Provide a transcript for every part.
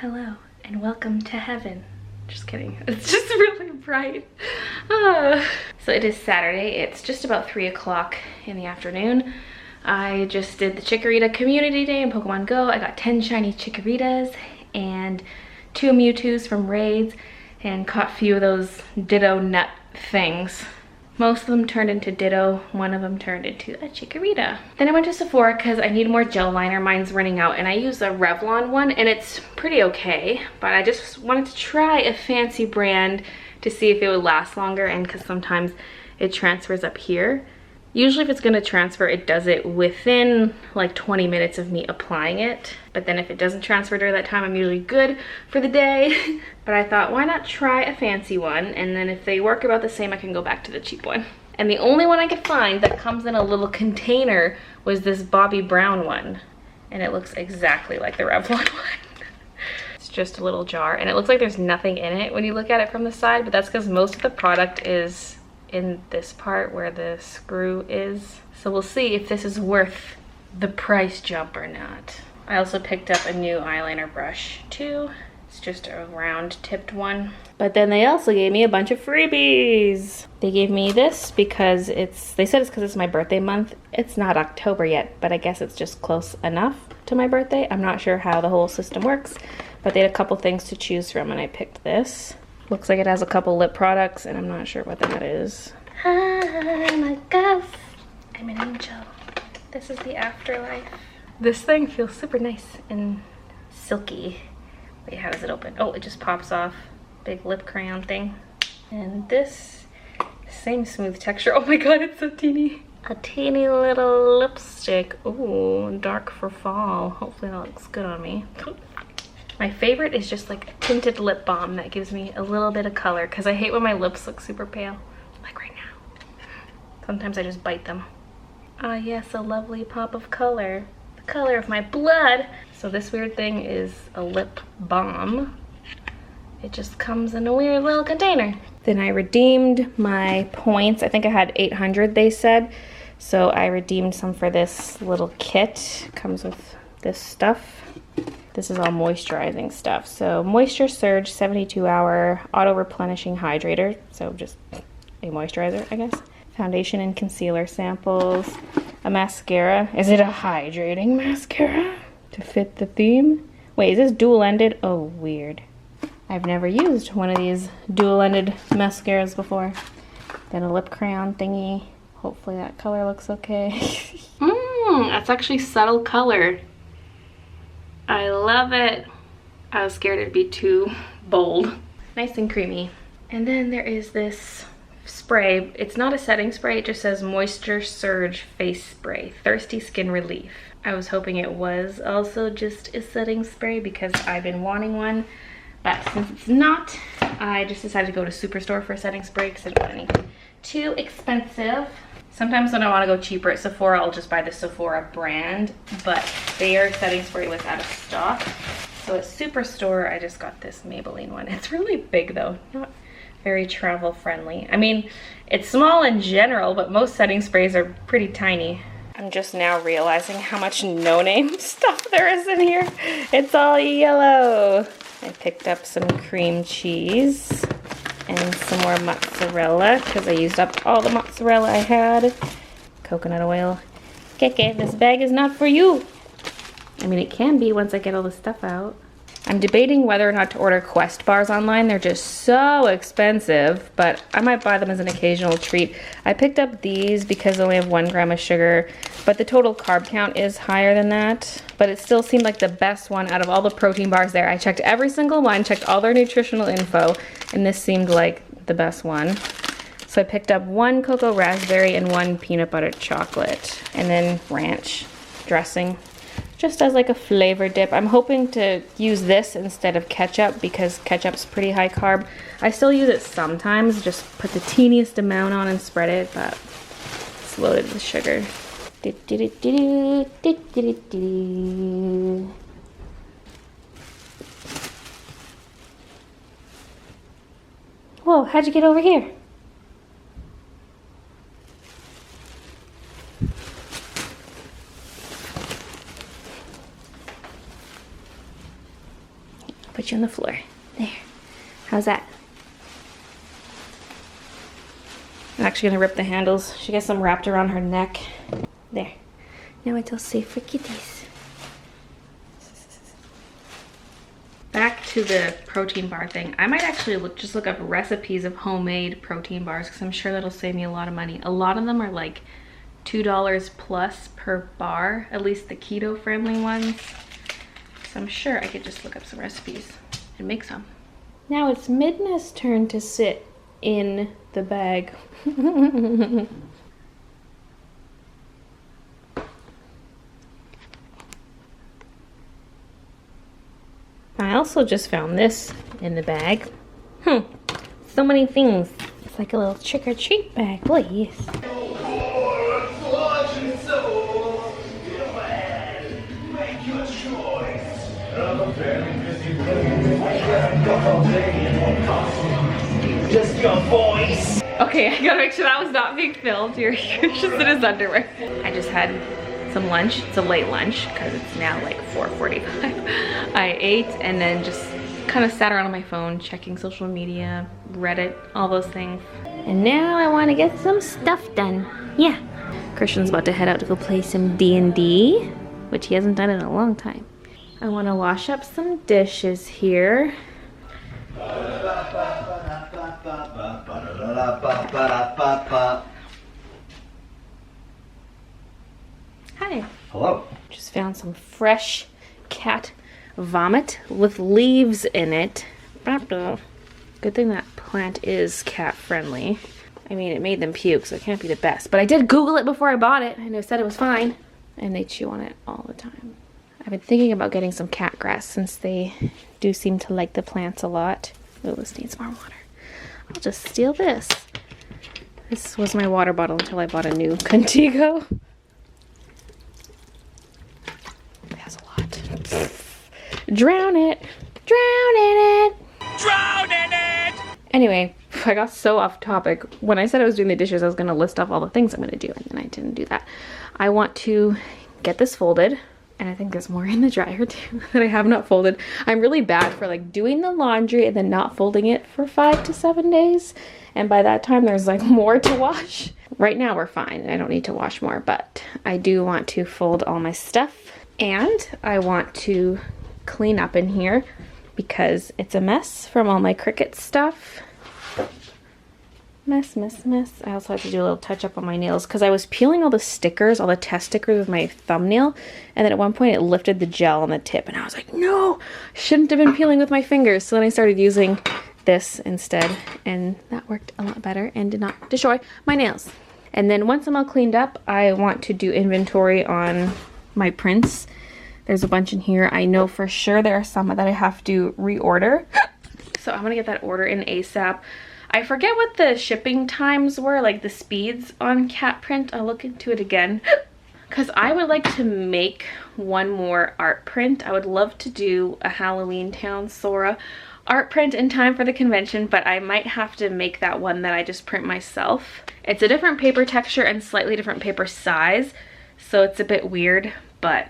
Hello and welcome to heaven. Just kidding, it's just really bright. So it is Saturday, it's just about 3 o'clock in the afternoon. I just did the Chikorita Community Day in Pokemon Go. I got 10 shiny Chikoritas and 2 Mewtwo's from raids and caught a few of those Ditto nut things. Most of them turned into Ditto, one of them turned into a Chikorita. Then I went to Sephora because I need more gel liner. Mine's running out and I use a Revlon one and it's pretty okay, but I just wanted to try a fancy brand to see if it would last longer, and because sometimes it transfers up here. Usually if it's gonna transfer, it does it within like 20 minutes of me applying it. But then if it doesn't transfer during that time, I'm usually good for the day. But I thought, why not try a fancy one? And then if they work about the same, I can go back to the cheap one. And the only one I could find that comes in a little container was this Bobbi Brown one. And it looks exactly like the Revlon one. It's just a little jar. And it looks like there's nothing in it when you look at it from the side, but that's because most of the product is in this part where the screw is. So we'll see if this is worth the price jump or not. I also picked up a new eyeliner brush too. It's just a round tipped one. But then they also gave me a bunch of freebies. They gave me this because they said it's because it's my birthday month. It's not October yet, but I guess it's just close enough to my birthday. I'm not sure how the whole system works, but they had a couple things to choose from and I picked this. Looks like it has a couple lip products and I'm not sure what that is. I'm a ghost. I'm an angel. This is the afterlife. This thing feels super nice and silky. Wait, how does it open? Oh, it just pops off. Big lip crayon thing. And this, same smooth texture. Oh my god, it's so teeny. A teeny little lipstick. Ooh, dark for fall. Hopefully that looks good on me. My favorite is just like a tinted lip balm that gives me a little bit of color because I hate when my lips look super pale, like right now. Sometimes I just bite them. Ah yes, a lovely pop of color. The color of my blood. So this weird thing is a lip balm. It just comes in a weird little container. Then I redeemed my points. I think I had 800 they said. So I redeemed some for this little kit. Comes with this stuff. This is all moisturizing stuff. So Moisture Surge 72-hour auto replenishing hydrator. So just a moisturizer, I guess. Foundation and concealer samples. A mascara. Is it a hydrating mascara to fit the theme? Wait, is this dual-ended? Oh, weird. I've never used one of these dual-ended mascaras before. Then a lip crayon thingy. Hopefully that color looks okay. That's actually subtle color. I love it. I was scared it'd be too bold. Nice and creamy. And then there is this spray. It's not a setting spray, it just says Moisture Surge Face Spray, Thirsty Skin Relief. I was hoping it was also just a setting spray because I've been wanting one, but since it's not, I just decided to go to Superstore for a setting spray because I didn't want anything too expensive. Sometimes when I want to go cheaper at Sephora, I'll just buy the Sephora brand, but their setting spray was out of stock. So at Superstore, I just got this Maybelline one. It's really big though, not very travel friendly. I mean, it's small in general, but most setting sprays are pretty tiny. I'm just now realizing how much no-name stuff there is in here. It's all yellow. I picked up some cream cheese and some more mozzarella because I used up all the mozzarella I had. Coconut oil. Keke, this bag is not for you. I mean, it can be once I get all the stuff out. I'm debating whether or not to order Quest bars online. They're just so expensive, but I might buy them as an occasional treat. I picked up these because they only have 1 gram of sugar, but the total carb count is higher than that. But it still seemed like the best one out of all the protein bars there. I checked every single one, checked all their nutritional info, and this seemed like the best one. So I picked up 1 cocoa raspberry and 1 peanut butter chocolate, and then ranch dressing, just as like a flavor dip. I'm hoping to use this instead of ketchup because ketchup's pretty high carb. I still use it sometimes, just put the teeniest amount on and spread it, but it's loaded with sugar. Whoa, how'd you get over here? Put you on the floor. There. How's that? I'm actually gonna rip the handles. She gets them wrapped around her neck. There. Now it's all safe for kitties. Back to the protein bar thing. I might actually just look up recipes of homemade protein bars because I'm sure that'll save me a lot of money. A lot of them are like $2 plus per bar, at least the keto friendly ones. So I'm sure I could just look up some recipes and make some. Now it's Midna's turn to sit in the bag. I also just found this in the bag. So many things. It's like a little trick or treat bag. Boy, yes. Just your voice. Okay, I gotta make sure that was not being filmed. You're just in his underwear. I just had some lunch. It's a late lunch because it's now like 4:45. I ate and then just kind of sat around on my phone checking social media, Reddit, all those things. And now I want to get some stuff done. Yeah. Christian's about to head out to go play some D&D, which he hasn't done in a long time. I want to wash up some dishes here. Hi. Hello. Just found some fresh cat vomit with leaves in it. Good thing that plant is cat friendly. I mean, it made them puke, so it can't be the best. But I did Google it before I bought it, and it said it was fine. And they chew on it all the time. I've been thinking about getting some cat grass since they do seem to like the plants a lot. Oh, this needs more water. I'll just steal this. This was my water bottle until I bought a new Contigo. It has a lot. Drown it. Drown in it. Drown in it. Anyway, I got so off topic. When I said I was doing the dishes, I was going to list off all the things I'm going to do, and then I didn't do that. I want to get this folded, and I think there's more in the dryer too that I have not folded. I'm really bad for like doing the laundry and then not folding it for 5 to 7 days, and by that time there's like more to wash. Right now we're fine. I don't need to wash more, but I do want to fold all my stuff, and I want to clean up in here because it's a mess from all my Cricut stuff. Mess, mess, mess. I also have to do a little touch up on my nails because I was peeling all the stickers, all the test stickers with my thumbnail, and then at one point it lifted the gel on the tip, and I was like, no, I shouldn't have been peeling with my fingers. So then I started using this instead, and that worked a lot better and did not destroy my nails. And then once I'm all cleaned up, I want to do inventory on my prints. There's a bunch in here. I know for sure there are some that I have to reorder. So I'm gonna get that order in ASAP. I forget what the shipping times were, like the speeds on cat print. I'll look into it again. Because I would like to make one more art print. I would love to do a Halloween Town Sora art print in time for the convention, but I might have to make that one that I just print myself. It's a different paper texture and slightly different paper size, so it's a bit weird, but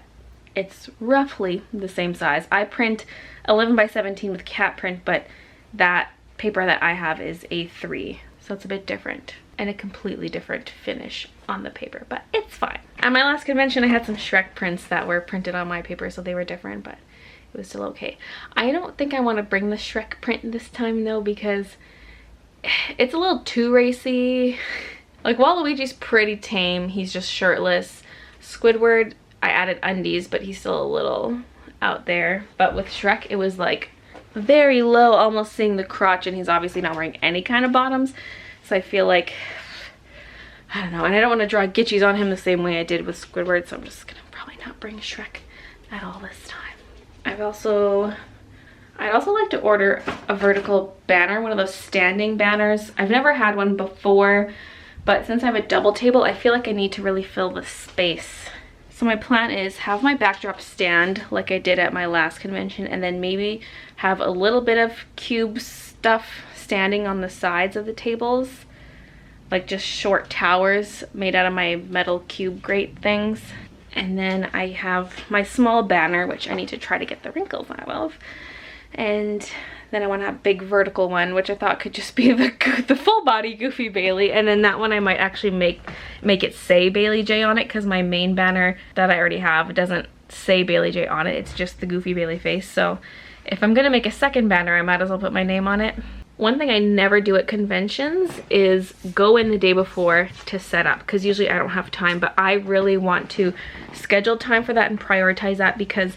it's roughly the same size. I print 11 by 17 with cat print, but that paper that I have is A3, so it's a bit different and a completely different finish on the paper, but it's fine. At my last convention I had some Shrek prints that were printed on my paper, so they were different, but it was still okay. I don't think I want to bring the Shrek print this time though, because it's a little too racy. Like Waluigi's pretty tame, he's just shirtless. Squidward, I added undies, but he's still a little out there. But with Shrek, it was like very low, almost seeing the crotch, and he's obviously not wearing any kind of bottoms. So I feel like, I don't know, and I don't want to draw gitchies on him the same way I did with Squidward, so I'm just gonna probably not bring Shrek at all this time. I'd also like to order a vertical banner, one of those standing banners. I've never had one before, but since I have a double table, I feel like I need to really fill the space. So my plan is have my backdrop stand like I did at my last convention, and then maybe have a little bit of cube stuff standing on the sides of the tables, like just short towers made out of my metal cube grate things. And then I have my small banner, which I need to try to get the wrinkles out of. And then I want to have a big vertical one, which I thought could just be the full body Goofy Baylee. And then that one I might actually make it say Baylee J on it, because my main banner that I already have doesn't say Baylee J on it. It's just the Goofy Baylee face. So if I'm gonna make a second banner, I might as well put my name on it. One thing I never do at conventions is go in the day before to set up, because usually I don't have time, but I really want to schedule time for that and prioritize that, because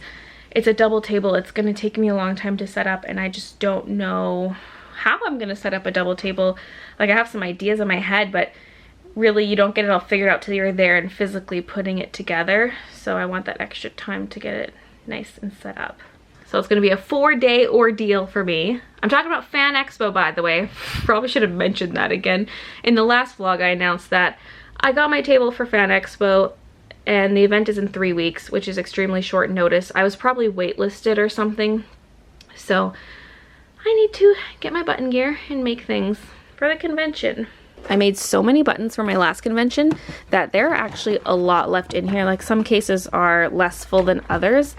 it's a double table. It's gonna take me a long time to set up, and I just don't know how I'm gonna set up a double table. Like, I have some ideas in my head, but really you don't get it all figured out till you're there and physically putting it together. So I want that extra time to get it nice and set up. So it's gonna be a 4-day ordeal for me. I'm talking about Fan Expo, by the way. Probably should have mentioned that again. In the last vlog I announced that I got my table for Fan Expo, and the event is in 3 weeks, which is extremely short notice. I was probably waitlisted or something. So I need to get my button gear and make things for the convention. I made so many buttons for my last convention that there are actually a lot left in here. Like, some cases are less full than others,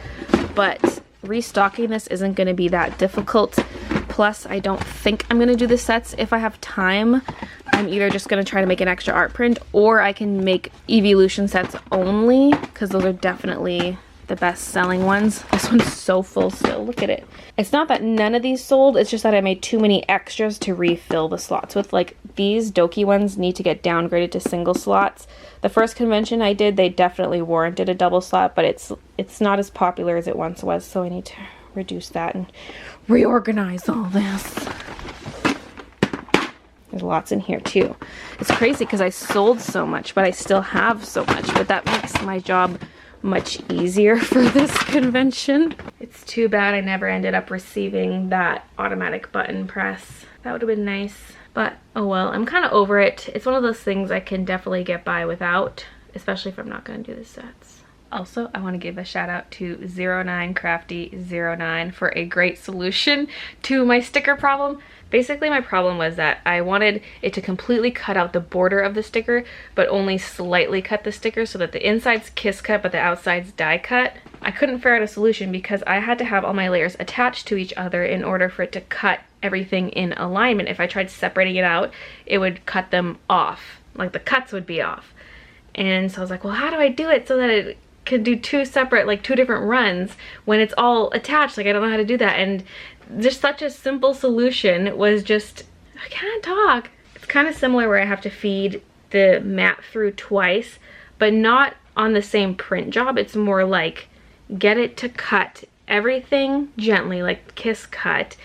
but restocking this isn't going to be that difficult. Plus, I don't think I'm going to do the sets. If I have time, I'm either just going to try to make an extra art print, or I can make Evolution sets only, because those are definitely the best selling ones. This one's so full still. Look at it. It's not that none of these sold, it's just that I made too many extras to refill the slots with. Like, these Doki ones need to get downgraded to single slots. The first convention I did, they definitely warranted a double slot, but it's not as popular as it once was, so I need to reduce that and reorganize all this. There's lots in here too. It's crazy because I sold so much, but I still have so much, but that makes my job much easier for this convention. It's too bad I never ended up receiving that automatic button press. That would have been nice, but oh well. I'm kind of over it. It's one of those things I can definitely get by without, especially if I'm not going to do the sets. Also, I want to give a shout out to 09crafty09 for a great solution to my sticker problem. Basically, my problem was that I wanted it to completely cut out the border of the sticker, but only slightly cut the sticker so that the inside's kiss cut, but the outside's die cut. I couldn't figure out a solution because I had to have all my layers attached to each other in order for it to cut everything in alignment. If I tried separating it out, it would cut them off. Like, the cuts would be off. And so I was like, well, how do I do it so that it could do two separate, like 2 different runs when it's all attached? Like, I don't know how to do that. And just such a simple solution was just, I can't talk. It's kind of similar where I have to feed the mat through twice, but not on the same print job. It's more like get it to cut everything gently, like kiss cut,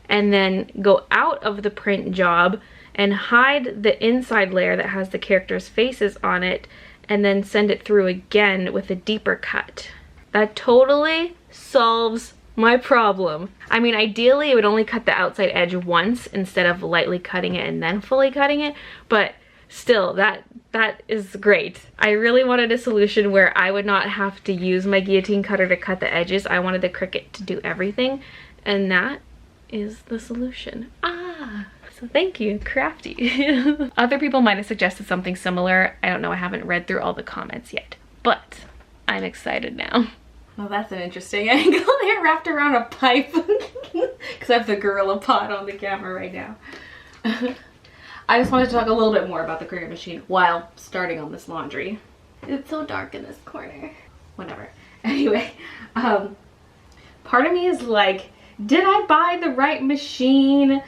and then go out of the print job and hide the inside layer that has the characters' faces on it, and then send it through again with a deeper cut. That totally solves my problem. I mean, ideally it would only cut the outside edge once instead of lightly cutting it and then fully cutting it, but still, that is great. I really wanted a solution where I would not have to use my guillotine cutter to cut the edges. I wanted the Cricut to do everything, and that is the solution. So thank you, Crafty. Other people might have suggested something similar. I don't know, I haven't read through all the comments yet, but I'm excited now. Well, that's an interesting angle there, wrapped around a pipe. Because I have the Gorilla Pod on the camera right now. I just wanted to talk a little bit more about the Cricut machine while starting on this laundry. It's so dark in this corner. Whatever. Anyway, part of me is like, did I buy the right machine?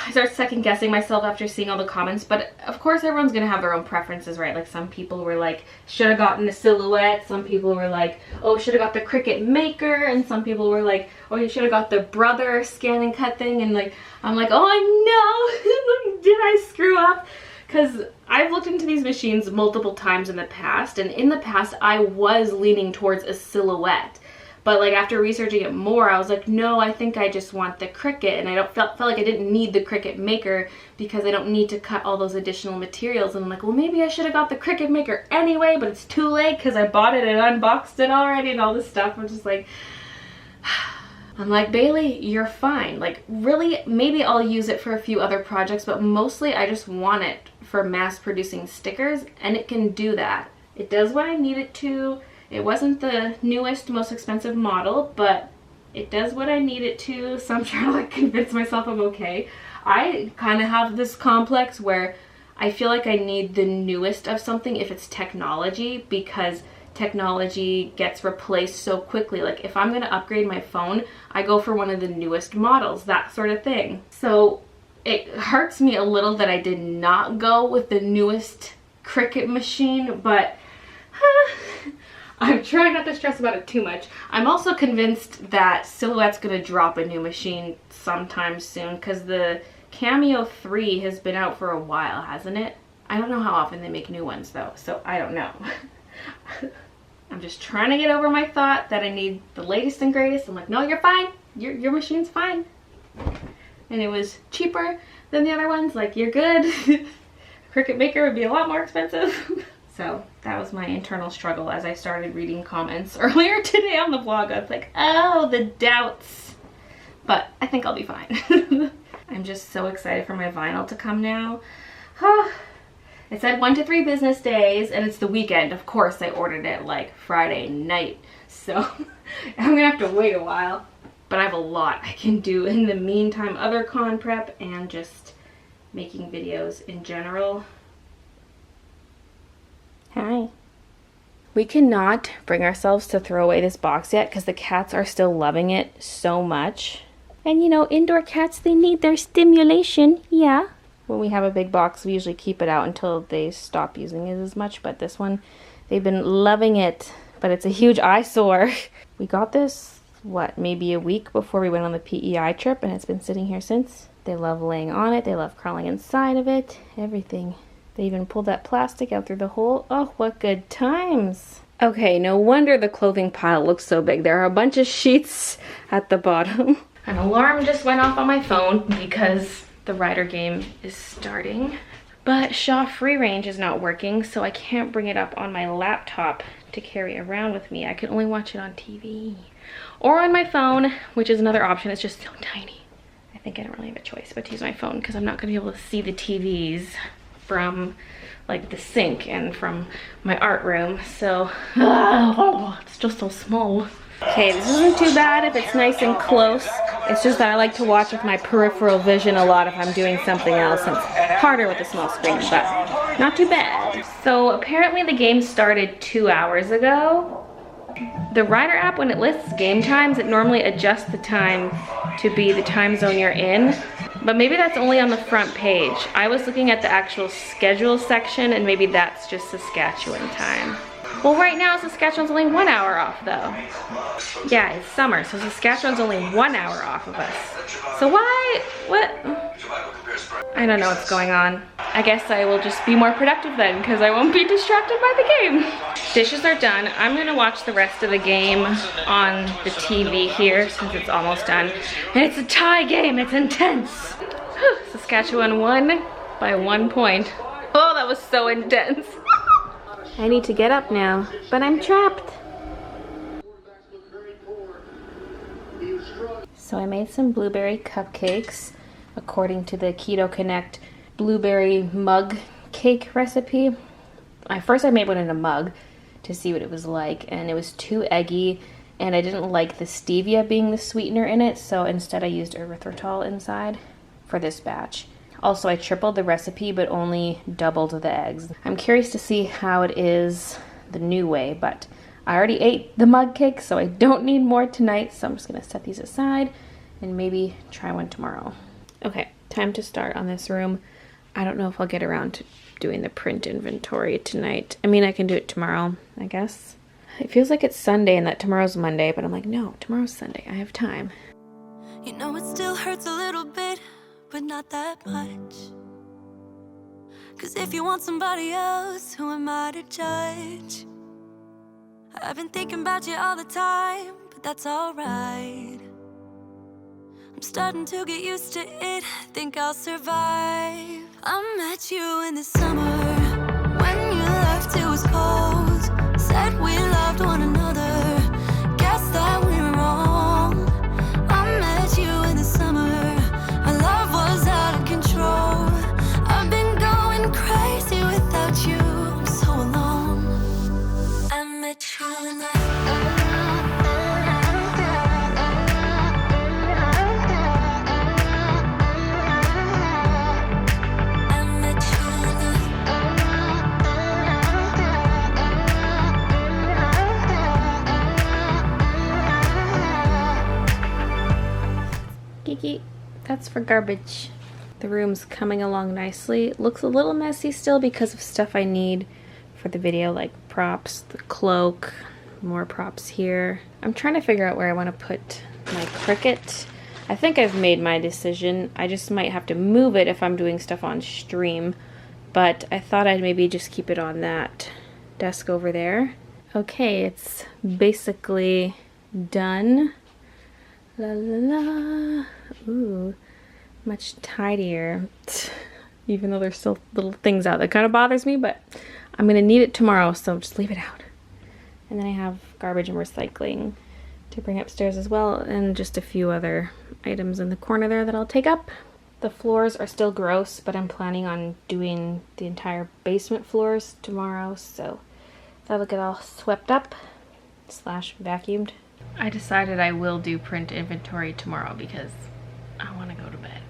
I start second guessing myself after seeing all the comments, but of course everyone's gonna have their own preferences, right? Like, some people were like, should have gotten a Silhouette. Some people were like, oh, should have got the Cricut Maker. And some people were like, oh, you should have got the Brother scan and cut thing. And like, I'm like, oh, I know. Did I screw up? Because I've looked into these machines multiple times in the past, and in the past I was leaning towards a Silhouette. But like, after researching it more, I was like, no, I think I just want the Cricut, and I felt like I didn't need the Cricut Maker because I don't need to cut all those additional materials. And I'm like, well, maybe I should have got the Cricut Maker anyway, but it's too late because I bought it and unboxed it already and all this stuff. I'm just like, I'm like, Baylee, you're fine. Like, really, maybe I'll use it for a few other projects, but mostly I just want it for mass producing stickers, and it can do that. It does what I need it to. It wasn't the newest, most expensive model, but It does what I need it to, so I'm trying to like convince myself I'm okay. I kind of have this complex where I feel like I need the newest of something if it's technology, because technology gets replaced so quickly. Like if I'm going to upgrade my phone, I go for one of the newest models, that sort of thing. So it hurts me a little that I did not go with the newest Cricut machine, but I'm trying not to stress about it too much. I'm also convinced that Silhouette's gonna drop a new machine sometime soon, because the Cameo 3 has been out for a while, hasn't it? I don't know how often they make new ones though, so I don't know. I'm just trying to get over my thought that I need the latest and greatest. I'm like, no, you're fine. Your machine's fine. And it was cheaper than the other ones. Like, you're good. Cricut Maker would be a lot more expensive. So that was my internal struggle as I started reading comments earlier today on the vlog. I was like, oh, the doubts. But I think I'll be fine. I'm just so excited for my vinyl to come now. It said 1 to 3 business days, and it's the weekend. Of course, I ordered it like Friday night. So I'm gonna have to wait a while. But I have a lot I can do in the meantime, other con prep and just making videos in general. Hi. We cannot bring ourselves to throw away this box yet because the cats are still loving it so much. And you know, indoor cats, they need their stimulation, yeah. When we have a big box, we usually keep it out until they stop using it as much. But this one, they've been loving it. But it's a huge eyesore. We got this, what, maybe a week before we went on the PEI trip, and it's been sitting here since. They love laying on it. They love crawling inside of it. Everything. They even pulled that plastic out through the hole. Oh, what good times. Okay, no wonder the clothing pile looks so big. There are a bunch of sheets at the bottom. An alarm just went off on my phone because the Rider game is starting. But Shaw Free Range is not working, so I can't bring it up on my laptop to carry around with me. I can only watch it on TV. Or on my phone, which is another option. It's just so tiny. I think I don't really have a choice but to use my phone because I'm not going to be able to see the TVs from like the sink and from my art room. So, it's just so small. Okay, this isn't too bad if it's nice and close. It's just that I like to watch with my peripheral vision a lot if I'm doing something else. It's harder with a small screen, but not too bad. So apparently the game started 2 hours ago. The Rider app, when it lists game times, it normally adjusts the time to be the time zone you're in. But maybe that's only on the front page. I was looking at the actual schedule section, and maybe that's just Saskatchewan time. Well, right now Saskatchewan's only 1 hour off though. Yeah, it's summer, so Saskatchewan's only 1 hour off of us. So why, what? I don't know what's going on. I guess I will just be more productive then, because I won't be distracted by the game. Dishes are done. I'm gonna watch the rest of the game on the TV here since it's almost done. And it's a tie game, it's intense. Saskatchewan won by 1 point. Oh, that was so intense. I need to get up now, but I'm trapped. So I made some blueberry cupcakes according to the Keto Connect blueberry mug cake recipe. First I made one in a mug to see what it was like, and it was too eggy, and I didn't like the stevia being the sweetener in it, so instead I used erythritol inside for this batch. Also, I tripled the recipe, but only doubled the eggs. I'm curious to see how it is the new way, but I already ate the mug cake, so I don't need more tonight, so I'm just gonna set these aside and maybe try one tomorrow. Okay, time to start on this room. I don't know if I'll get around to doing the print inventory tonight. I mean, I can do it tomorrow, I guess. It feels like it's Sunday and that tomorrow's Monday, but I'm like, no, tomorrow's Sunday. I have time. You know it still hurts a little bit, but not that much. 'Cause if you want somebody else, who am I to judge? I've been thinking about you all the time, but that's alright. I'm starting to get used to it, think I'll survive. I met you in the summer, when you left it was cold. Said we loved one another, guess that we were wrong. I met you in the summer, our love was out of control. I've been going crazy without you, I'm so alone. I met you in the Mickey, that's for garbage. The room's coming along nicely. It looks a little messy still because of stuff I need for the video, like props, the cloak, more props here. I'm trying to figure out where I want to put my Cricut. I think I've made my decision. I just might have to move it if I'm doing stuff on stream, but I thought I'd maybe just keep it on that desk over there. Okay, it's basically done. La la la. Ooh, much tidier. Even though there's still little things out that kind of bothers me, but I'm gonna need it tomorrow, so just leave it out. And then I have garbage and recycling to bring upstairs as well, and just a few other items in the corner there that I'll take up. The floors are still gross, but I'm planning on doing the entire basement floors tomorrow, so that'll get all swept up / vacuumed. I decided I will do print inventory tomorrow because I want to go to bed.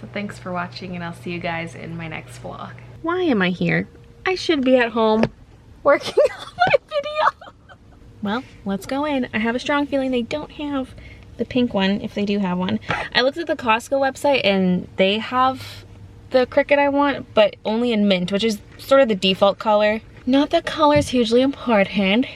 So thanks for watching, and I'll see you guys in my next vlog. Why am I here? I should be at home working on my video. Well, let's go in. I have a strong feeling they don't have the pink one, if they do have one. I looked at the Costco website and they have the Cricut I want, but only in mint, which is sort of the default color. Not that color is hugely important.